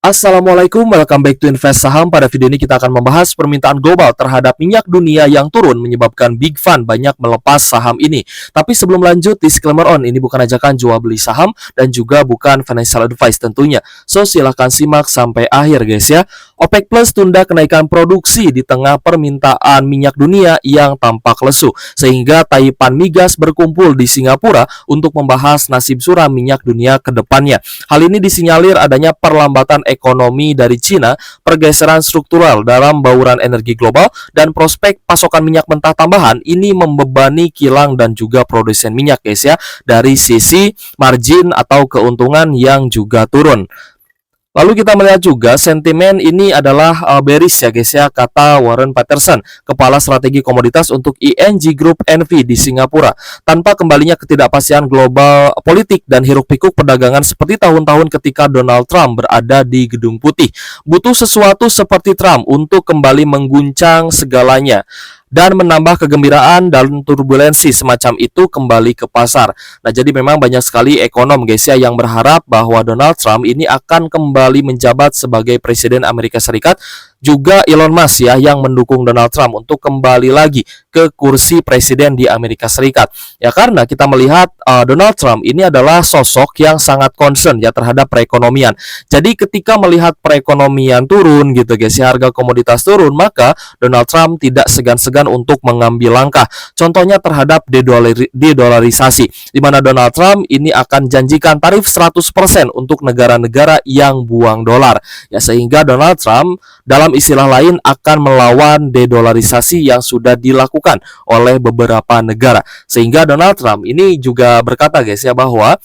Assalamualaikum, welcome back to Invest Saham. Pada video ini kita akan membahas permintaan global terhadap minyak dunia yang turun menyebabkan big fund banyak melepas saham ini. Tapi sebelum lanjut, disclaimer on, ini bukan ajakan jual beli saham dan juga bukan financial advice tentunya. So silahkan simak sampai akhir guys ya. OPEC Plus tunda kenaikan produksi di tengah permintaan minyak dunia yang tampak lesu, sehingga Taipan Migas berkumpul di Singapura untuk membahas nasib suram minyak dunia ke depannya. Hal ini disinyalir adanya perlambatan ekonomi dari Cina, pergeseran struktural dalam bauran energi global, dan prospek pasokan minyak mentah tambahan ini membebani kilang dan juga produsen minyak guys ya, dari sisi margin atau keuntungan yang juga turun. Lalu kita melihat juga sentimen ini adalah bearish ya guys ya, kata Warren Peterson, kepala strategi komoditas untuk ING Group NV di Singapura. Tanpa kembalinya ketidakpastian global politik dan hiruk-pikuk perdagangan seperti tahun-tahun ketika Donald Trump berada di Gedung Putih, butuh sesuatu seperti Trump untuk kembali mengguncang segalanya dan menambah kegembiraan dan turbulensi semacam itu kembali ke pasar. Nah, jadi memang banyak sekali ekonom guys ya yang berharap bahwa Donald Trump ini akan kembali menjabat sebagai Presiden Amerika Serikat. Juga Elon Musk ya yang mendukung Donald Trump untuk kembali lagi ke kursi presiden di Amerika Serikat. Ya karena kita melihat Donald Trump ini adalah sosok yang sangat concern ya terhadap perekonomian. Jadi ketika melihat perekonomian turun gitu guys ya, harga komoditas turun, maka Donald Trump tidak segan-segan untuk mengambil langkah. Contohnya terhadap dedolarisasi, di mana Donald Trump ini akan janjikan tarif 100% untuk negara-negara yang buang dolar. Ya sehingga Donald Trump dalam istilah lain akan melawan dedolarisasi yang sudah dilakukan oleh beberapa negara. Sehingga Donald Trump ini juga berkata guys ya bahwa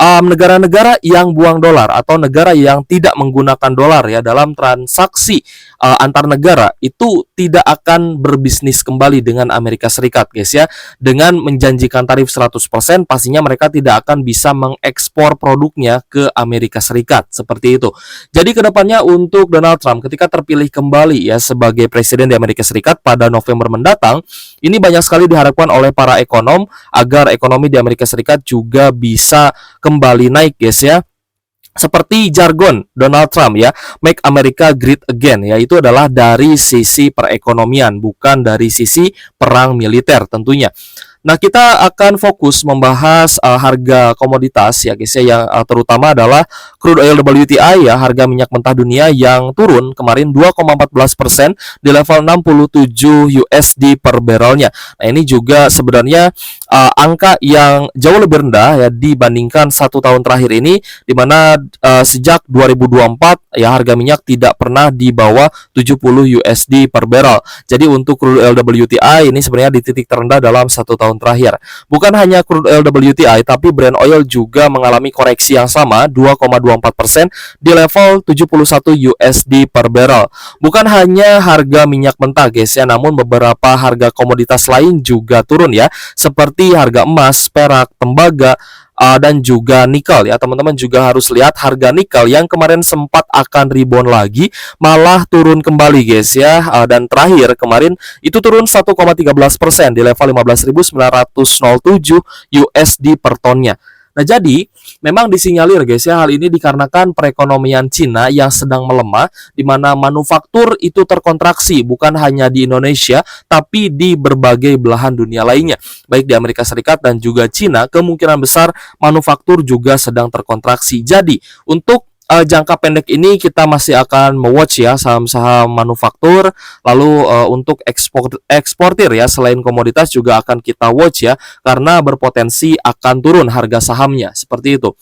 negara-negara yang buang dolar atau negara yang tidak menggunakan dolar ya dalam transaksi antar negara itu tidak akan berbisnis kembali dengan Amerika Serikat guys ya. Dengan menjanjikan tarif 100%, pastinya mereka tidak akan bisa mengekspor produknya ke Amerika Serikat seperti itu. Jadi kedepannya untuk Donald Trump ketika terpilih kembali ya sebagai presiden di Amerika Serikat pada November mendatang, ini banyak sekali diharapkan oleh para ekonom agar ekonomi di Amerika Serikat juga bisa kembali naik guys ya. Seperti jargon Donald Trump ya, Make America Great Again ya, itu adalah dari sisi perekonomian, bukan dari sisi perang militer tentunya. Nah, kita akan fokus membahas harga komoditas ya guys ya, yang terutama adalah crude oil WTI ya, harga minyak mentah dunia yang turun kemarin 2,14% di level 67 USD per barrelnya. Nah, ini juga sebenarnya angka yang jauh lebih rendah ya dibandingkan satu tahun terakhir ini, di mana sejak 2024 ya harga minyak tidak pernah di bawah 70 USD per barrel. Jadi untuk crude oil WTI ini sebenarnya di titik terendah dalam satu tahun terakhir. Bukan hanya crude oil WTI, tapi Brent oil juga mengalami koreksi yang sama 2,24% di level 71 USD per barrel. Bukan hanya harga minyak mentah guys ya, namun beberapa harga komoditas lain juga turun ya, seperti harga emas, perak, tembaga, dan juga nikel ya. Teman-teman juga harus lihat harga nikel yang kemarin sempat akan rebound lagi malah turun kembali guys ya. Dan terakhir kemarin itu turun 1,13% di level 15.907 USD per tonnya. Nah, jadi memang disinyalir guys ya, hal ini dikarenakan perekonomian Cina yang sedang melemah, di mana manufaktur itu terkontraksi bukan hanya di Indonesia tapi di berbagai belahan dunia lainnya. Baik di Amerika Serikat dan juga Cina, kemungkinan besar manufaktur juga sedang terkontraksi. Jadi untuk jangka pendek ini kita masih akan me-watch ya saham-saham manufaktur. Lalu untuk eksportir ya, selain komoditas juga akan kita watch ya, karena berpotensi akan turun harga sahamnya seperti itu.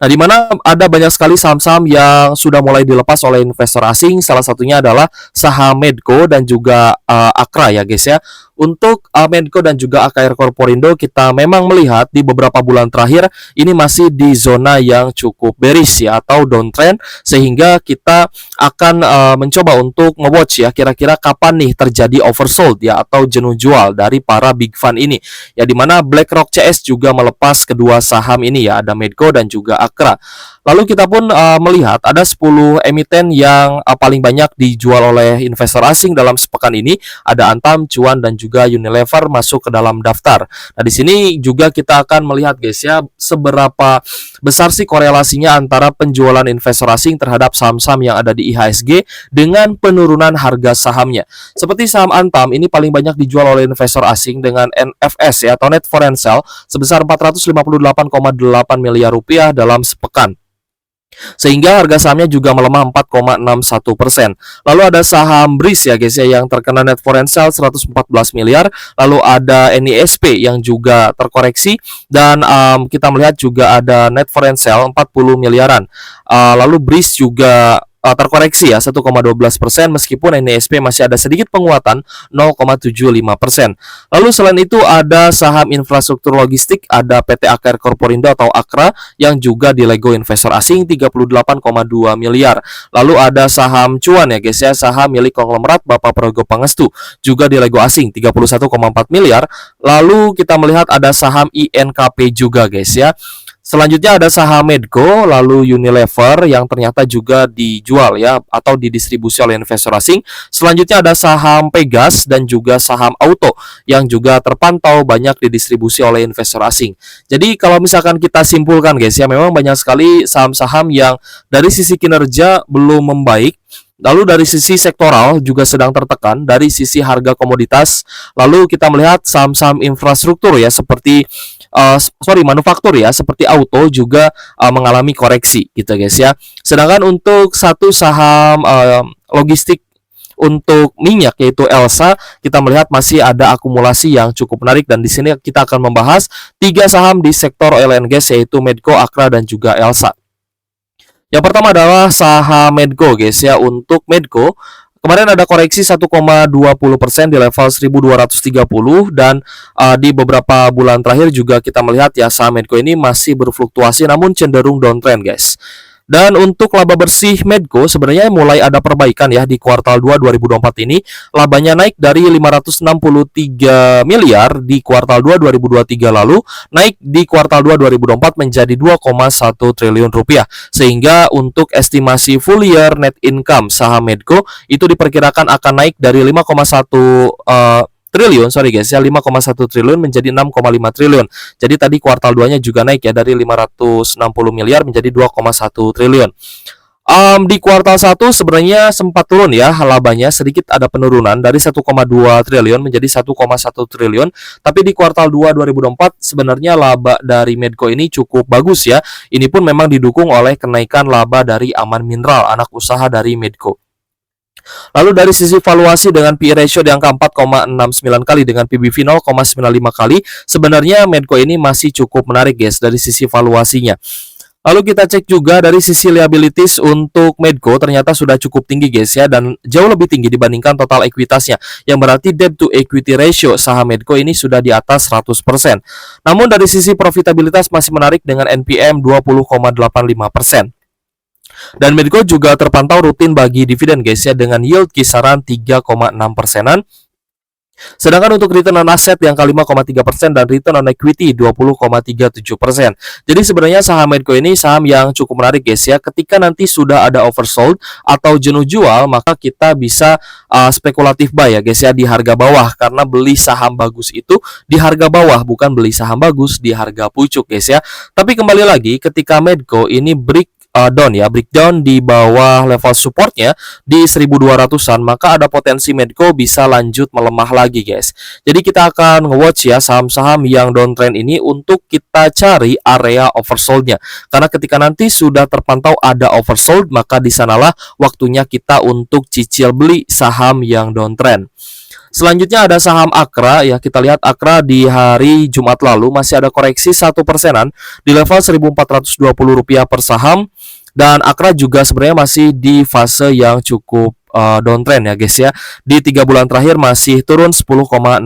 Nah, di mana ada banyak sekali saham-saham yang sudah mulai dilepas oleh investor asing. Salah satunya adalah saham Medco dan juga Akra ya guys ya. Untuk Medco dan juga AKR Corporindo, kita memang melihat di beberapa bulan terakhir ini masih di zona yang cukup bearish ya, atau downtrend, sehingga kita akan mencoba untuk nge-watch ya kira-kira kapan nih terjadi oversold ya atau jenuh jual dari para big fund ini. Ya, di mana BlackRock CS juga melepas kedua saham ini ya, ada Medco dan juga Akra. Lalu kita pun melihat ada 10 emiten yang paling banyak dijual oleh investor asing dalam sepekan ini. Ada Antam, Cuan, dan juga juga Unilever masuk ke dalam daftar. Nah, di sini juga kita akan melihat guys ya, seberapa besar sih korelasinya antara penjualan investor asing terhadap saham-saham yang ada di IHSG dengan penurunan harga sahamnya. Seperti saham Antam ini paling banyak dijual oleh investor asing dengan NFS ya, atau Net Foreign Sale sebesar 458,8 miliar rupiah dalam sepekan, sehingga harga sahamnya juga melemah 4,61%. Lalu ada saham BRIS ya guys ya, yang terkena net foreign sale 114 miliar. Lalu ada NISP yang juga terkoreksi, dan kita melihat juga ada net foreign sale 40 miliaran. Lalu BRIS juga terkoreksi ya 1,12%, meskipun NISP masih ada sedikit penguatan 0,75%. Lalu selain itu ada saham infrastruktur logistik, ada PT Akar Korporindo atau Akra yang juga dilego investor asing 38,2 miliar. Lalu ada saham cuan ya guys ya, saham milik konglomerat Bapak Prabowo Pangestu juga dilego asing 31,4 miliar. Lalu kita melihat ada saham INKP juga guys ya. Selanjutnya ada saham Medco, lalu Unilever yang ternyata juga dijual ya atau didistribusi oleh investor asing. Selanjutnya ada saham Pegas dan juga saham Auto yang juga terpantau banyak didistribusi oleh investor asing. Jadi kalau misalkan kita simpulkan guys ya, memang banyak sekali saham-saham yang dari sisi kinerja belum membaik. Lalu dari sisi sektoral juga sedang tertekan, dari sisi harga komoditas. Lalu kita melihat saham-saham infrastruktur ya, seperti manufaktur ya, seperti auto juga mengalami koreksi gitu guys ya. Sedangkan untuk satu saham logistik untuk minyak yaitu Elsa, kita melihat masih ada akumulasi yang cukup menarik, dan di sini kita akan membahas 3 saham di sektor oil and gas yaitu Medco, Akra dan juga Elsa. Yang pertama adalah saham Medco guys ya. Untuk Medco kemarin ada koreksi 1,20% di level 1230, dan di beberapa bulan terakhir juga kita melihat ya saham Medco ini masih berfluktuasi namun cenderung downtrend guys. Dan untuk laba bersih Medco sebenarnya mulai ada perbaikan ya di kuartal 2 2024 ini. Labanya naik dari 563 miliar di kuartal 2 2023 lalu, naik di kuartal 2 2024 menjadi 2,1 triliun rupiah. Sehingga untuk estimasi full year net income saham Medco itu diperkirakan akan naik dari 5,1 triliun, 5,1 triliun menjadi 6,5 triliun. Jadi tadi kuartal 2-nya juga naik ya dari 560 miliar menjadi 2,1 triliun. Di kuartal 1 sebenarnya sempat turun ya labanya, sedikit ada penurunan dari 1,2 triliun menjadi 1,1 triliun. Tapi di kuartal 2 2024 sebenarnya laba dari Medco ini cukup bagus ya. Ini pun memang didukung oleh kenaikan laba dari Aman Mineral, anak usaha dari Medco. Lalu dari sisi valuasi dengan PE ratio di angka 4,69 kali dengan PBV 0,95 kali, sebenarnya Medco ini masih cukup menarik guys dari sisi valuasinya. Lalu kita cek juga dari sisi liabilities untuk Medco ternyata sudah cukup tinggi guys ya, dan jauh lebih tinggi dibandingkan total ekuitasnya, yang berarti debt to equity ratio saham Medco ini sudah di atas 100%. Namun dari sisi profitabilitas masih menarik dengan NPM 20,85%. Dan Medco juga terpantau rutin bagi dividen guys ya, dengan yield kisaran 3,6%-an. Sedangkan untuk return on asset yang ke 5,3% dan return on equity 20,37%. Jadi sebenarnya saham Medco ini saham yang cukup menarik guys ya. Ketika nanti sudah ada oversold atau jenuh jual, maka kita bisa spekulatif buy ya guys ya di harga bawah, karena beli saham bagus itu di harga bawah, bukan beli saham bagus di harga pucuk guys ya. Tapi kembali lagi ketika Medco ini breakdown di bawah level supportnya di 1200-an, maka ada potensi Medco bisa lanjut melemah lagi guys. Jadi kita akan nge-watch ya saham-saham yang downtrend ini untuk kita cari area oversoldnya, karena ketika nanti sudah terpantau ada oversold, maka di sanalah waktunya kita untuk cicil beli saham yang downtrend. Selanjutnya ada saham Akra ya, kita lihat Akra di hari Jumat lalu masih ada koreksi 1%-an di level Rp1.420 per saham, dan Akra juga sebenarnya masih di fase yang cukup downtrend ya guys ya. Di 3 bulan terakhir masih turun 10,69%.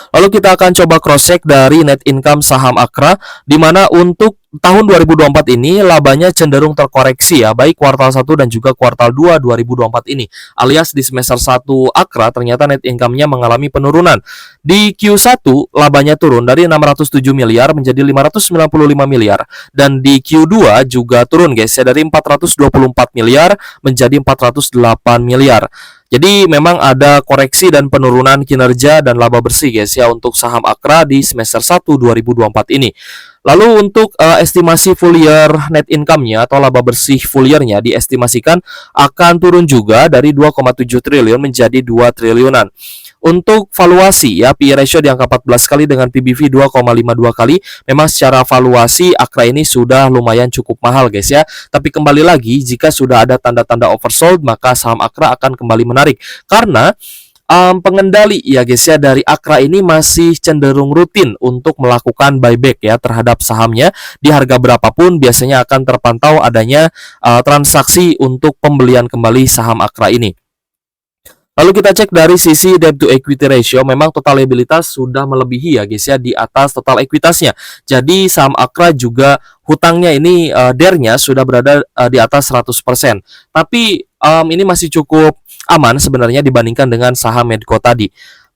Lalu kita akan coba cross check dari net income saham Akra, di mana untuk tahun 2024 ini labanya cenderung terkoreksi ya, baik kuartal 1 dan juga kuartal 2 2024 ini. Alias di semester 1 Akra ternyata net income-nya mengalami penurunan. Di Q1 labanya turun dari 607 miliar menjadi 595 miliar, dan di Q2 juga turun guys ya, dari 424 miliar menjadi 408 miliar. Jadi memang ada koreksi dan penurunan kinerja dan laba bersih guys ya untuk saham Akra di semester 1 2024 ini. Lalu untuk estimasi full year net income-nya atau laba bersih full year-nya diestimasikan akan turun juga dari 2,7 triliun menjadi 2 triliunan. Untuk valuasi ya, PE ratio di angka 14 kali dengan PBV 2,52 kali. Memang secara valuasi Akra ini sudah lumayan cukup mahal guys ya. Tapi kembali lagi, jika sudah ada tanda-tanda oversold, maka saham Akra akan kembali menarik. Karena pengendali ya guys ya dari Akra ini masih cenderung rutin untuk melakukan buyback ya terhadap sahamnya di harga berapapun biasanya akan terpantau adanya transaksi untuk pembelian kembali saham Akra ini. Lalu kita cek dari sisi debt to equity ratio, memang total liabilitas sudah melebihi ya guys ya di atas total ekuitasnya. Jadi saham Akra juga hutangnya ini DER-nya sudah berada di atas 100%. Tapi ini masih cukup aman sebenarnya dibandingkan dengan saham Medco tadi.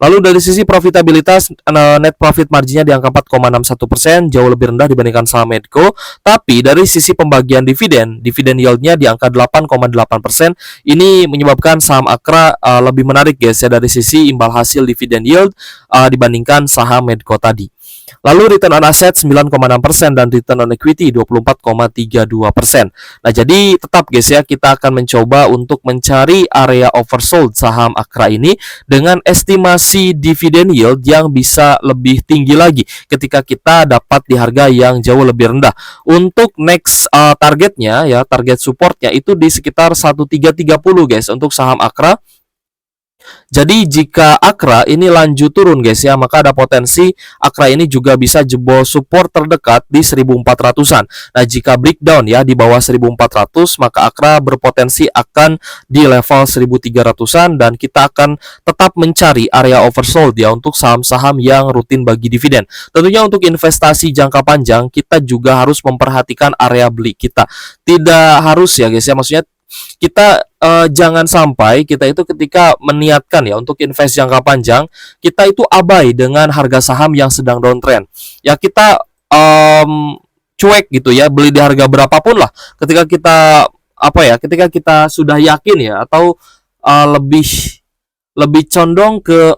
Lalu dari sisi profitabilitas, net profit marginnya di angka 4,61%, jauh lebih rendah dibandingkan saham Medco. Tapi dari sisi pembagian dividen yield-nya di angka 8,8%. Ini menyebabkan saham Akra lebih menarik guys ya dari sisi imbal hasil dividen yield dibandingkan saham Medco tadi. Lalu return on asset 9,6% dan return on equity 24,32%. Nah, jadi tetap guys ya, kita akan mencoba untuk mencari area oversold saham Akra ini dengan estimasi dividen yield yang bisa lebih tinggi lagi ketika kita dapat di harga yang jauh lebih rendah. Untuk next targetnya ya, target supportnya itu di sekitar 1330 guys untuk saham Akra. Jadi jika Akra ini lanjut turun guys ya, maka ada potensi Akra ini juga bisa jebol support terdekat di 1400-an. Nah, jika breakdown ya di bawah 1400, maka Akra berpotensi akan di level 1300-an dan kita akan tetap mencari area oversold ya untuk saham-saham yang rutin bagi dividen. Tentunya untuk investasi jangka panjang kita juga harus memperhatikan area beli kita. Tidak harus ya guys ya, maksudnya kita jangan sampai kita itu ketika meniatkan ya untuk invest jangka panjang, kita itu abai dengan harga saham yang sedang downtrend. Ya kita cuek gitu ya, beli di harga berapapun lah. Ketika kita ketika kita sudah yakin ya atau lebih condong ke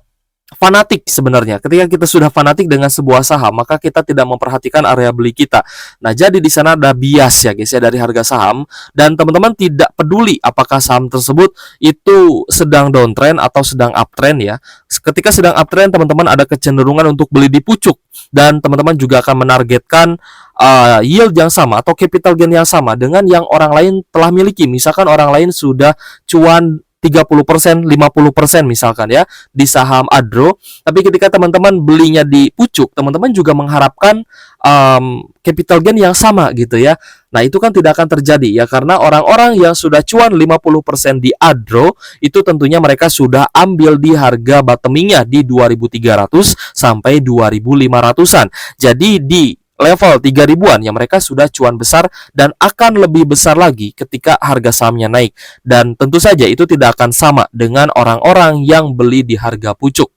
fanatik sebenarnya. Ketika kita sudah fanatik dengan sebuah saham, maka kita tidak memperhatikan area beli kita. Nah, jadi di sana ada bias ya guys ya dari harga saham dan teman-teman tidak peduli apakah saham tersebut itu sedang downtrend atau sedang uptrend ya. Ketika sedang uptrend, teman-teman ada kecenderungan untuk beli di pucuk dan teman-teman juga akan menargetkan yield yang sama atau capital gain yang sama dengan yang orang lain telah miliki. Misalkan orang lain sudah cuan 30%, 50% misalkan ya di saham Adro, tapi ketika teman-teman belinya di pucuk, teman-teman juga mengharapkan capital gain yang sama gitu ya. Nah, itu kan tidak akan terjadi ya karena orang-orang yang sudah cuan 50% di Adro itu tentunya mereka sudah ambil di harga bottomingnya di 2300 sampai 2500-an. Jadi di level 3000-an yang mereka sudah cuan besar dan akan lebih besar lagi ketika harga sahamnya naik. Dan tentu saja itu tidak akan sama dengan orang-orang yang beli di harga pucuk.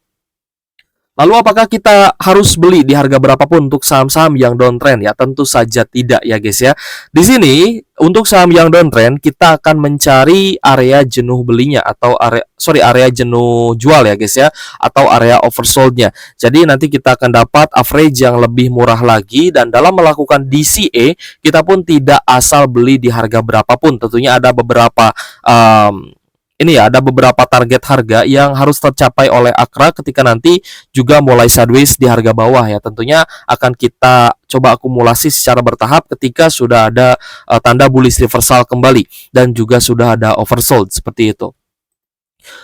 Lalu apakah kita harus beli di harga berapapun untuk saham-saham yang downtrend ya? Tentu saja tidak ya guys ya. Di sini untuk saham yang downtrend kita akan mencari area jenuh belinya atau area jenuh jual ya guys ya, atau area oversoldnya. Jadi nanti kita akan dapat average yang lebih murah lagi dan dalam melakukan DCA kita pun tidak asal beli di harga berapapun. Tentunya ada beberapa ada beberapa target harga yang harus tercapai oleh Akra ketika nanti juga mulai sideways di harga bawah ya. Tentunya akan kita coba akumulasi secara bertahap ketika sudah ada tanda bullish reversal kembali dan juga sudah ada oversold seperti itu.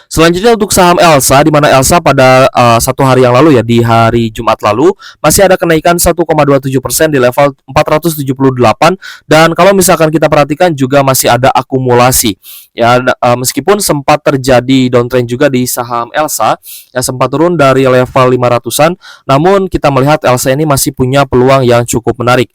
Selanjutnya untuk saham Elsa, di mana Elsa pada satu hari yang lalu ya, di hari Jumat lalu masih ada kenaikan 1,27% di level 478 dan kalau misalkan kita perhatikan juga masih ada akumulasi ya, meskipun sempat terjadi downtrend juga di saham Elsa ya, sempat turun dari level 500-an, namun kita melihat Elsa ini masih punya peluang yang cukup menarik.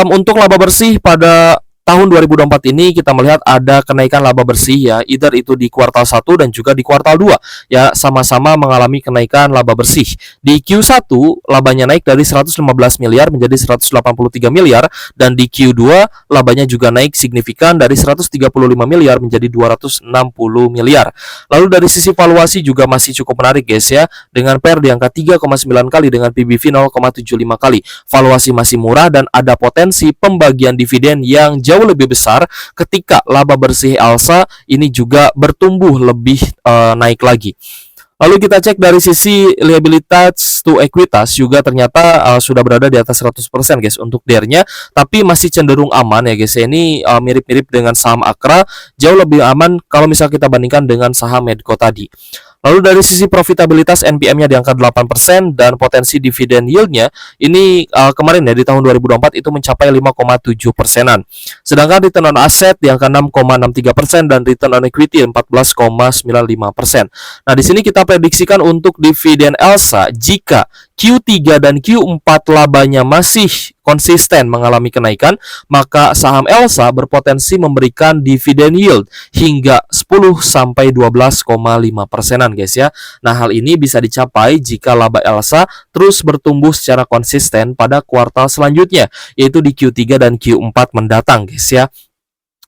Untuk laba bersih pada tahun 2024 ini kita melihat ada kenaikan laba bersih ya, either itu di kuartal 1 dan juga di kuartal 2 ya, sama-sama mengalami kenaikan laba bersih. Di Q1 labanya naik dari 115 miliar menjadi 183 miliar dan di Q2 labanya juga naik signifikan dari 135 miliar menjadi 260 miliar. Lalu dari sisi valuasi juga masih cukup menarik guys ya, dengan PER di angka 3,9 kali dengan PBV 0,75 kali. Valuasi masih murah dan ada potensi pembagian dividen yang jauh lebih besar ketika laba bersih Elsa ini juga bertumbuh lebih naik lagi. Lalu kita cek dari sisi liabilitas to ekuitas juga ternyata sudah berada di atas 100% guys untuk DER-nya, tapi masih cenderung aman ya guys. Ini mirip-mirip dengan saham Akra, jauh lebih aman kalau misal kita bandingkan dengan saham Medco tadi. Lalu dari sisi profitabilitas NPM-nya di angka 8% dan potensi dividen yield-nya ini kemarin ya di tahun 2024 itu mencapai 5,7%-an. Sedangkan return on asset di angka 6,63% dan return on equity 14,95%. Nah, di sini kita prediksikan untuk dividen Elsa jika Q3 dan Q4 labanya masih konsisten mengalami kenaikan, maka saham Elsa berpotensi memberikan dividen yield hingga 10-12,5%-an guys ya. Nah, hal ini bisa dicapai jika laba Elsa terus bertumbuh secara konsisten pada kuartal selanjutnya, yaitu di Q3 dan Q4 mendatang guys ya.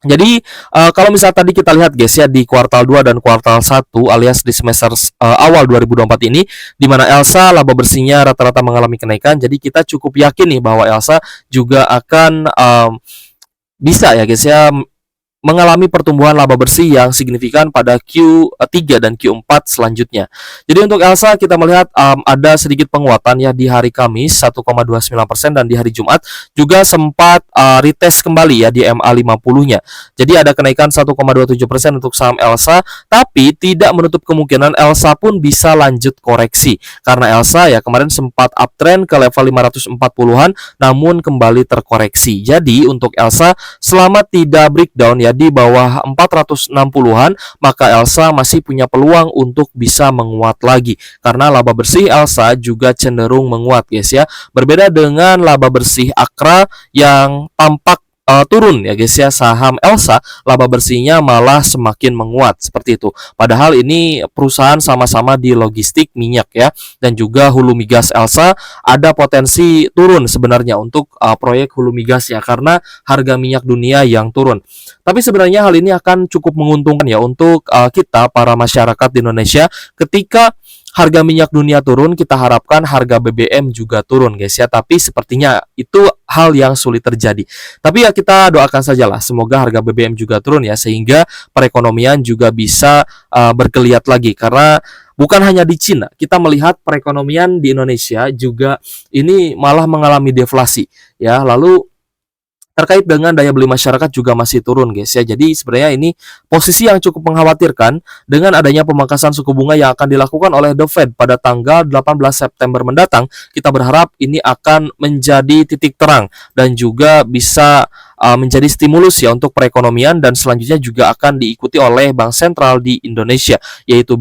Jadi kalau misal tadi kita lihat guys ya di kuartal 2 dan kuartal 1 alias di semester awal 2024 ini di mana Elsa laba bersihnya rata-rata mengalami kenaikan. Jadi kita cukup yakin nih bahwa Elsa juga akan bisa ya guys ya mengalami pertumbuhan laba bersih yang signifikan pada Q3 dan Q4 selanjutnya. Jadi untuk Elsa kita melihat ada sedikit penguatan ya di hari Kamis 1,29% dan di hari Jumat juga sempat retest kembali ya di MA50-nya. Jadi ada kenaikan 1,27% untuk saham Elsa, tapi tidak menutup kemungkinan Elsa pun bisa lanjut koreksi. Karena Elsa ya kemarin sempat uptrend ke level 540-an namun kembali terkoreksi. Jadi untuk Elsa selama tidak breakdown ya di bawah 460-an, maka Elsa masih punya peluang untuk bisa menguat lagi karena laba bersih Elsa juga cenderung menguat guys ya. Berbeda dengan laba bersih Akra yang tampak turun ya guys ya, saham Elsa laba bersihnya malah semakin menguat seperti itu. Padahal ini perusahaan sama-sama di logistik minyak ya, dan juga hulu migas Elsa ada potensi turun sebenarnya untuk proyek hulu migas ya karena harga minyak dunia yang turun. Tapi sebenarnya hal ini akan cukup menguntungkan ya untuk kita para masyarakat di Indonesia ketika harga minyak dunia turun, kita harapkan harga BBM juga turun guys ya. Tapi sepertinya itu hal yang sulit terjadi. Tapi ya kita doakan sajalah semoga harga BBM juga turun ya sehingga perekonomian juga bisa bergeliat lagi. Karena bukan hanya di Cina, kita melihat perekonomian di Indonesia juga ini malah mengalami deflasi ya. Lalu terkait dengan daya beli masyarakat juga masih turun guys ya. Jadi sebenarnya ini posisi yang cukup mengkhawatirkan dengan adanya pemangkasan suku bunga yang akan dilakukan oleh The Fed pada tanggal 18 September mendatang. Kita berharap ini akan menjadi titik terang dan juga bisa menjadi stimulus ya untuk perekonomian dan selanjutnya juga akan diikuti oleh Bank Sentral di Indonesia yaitu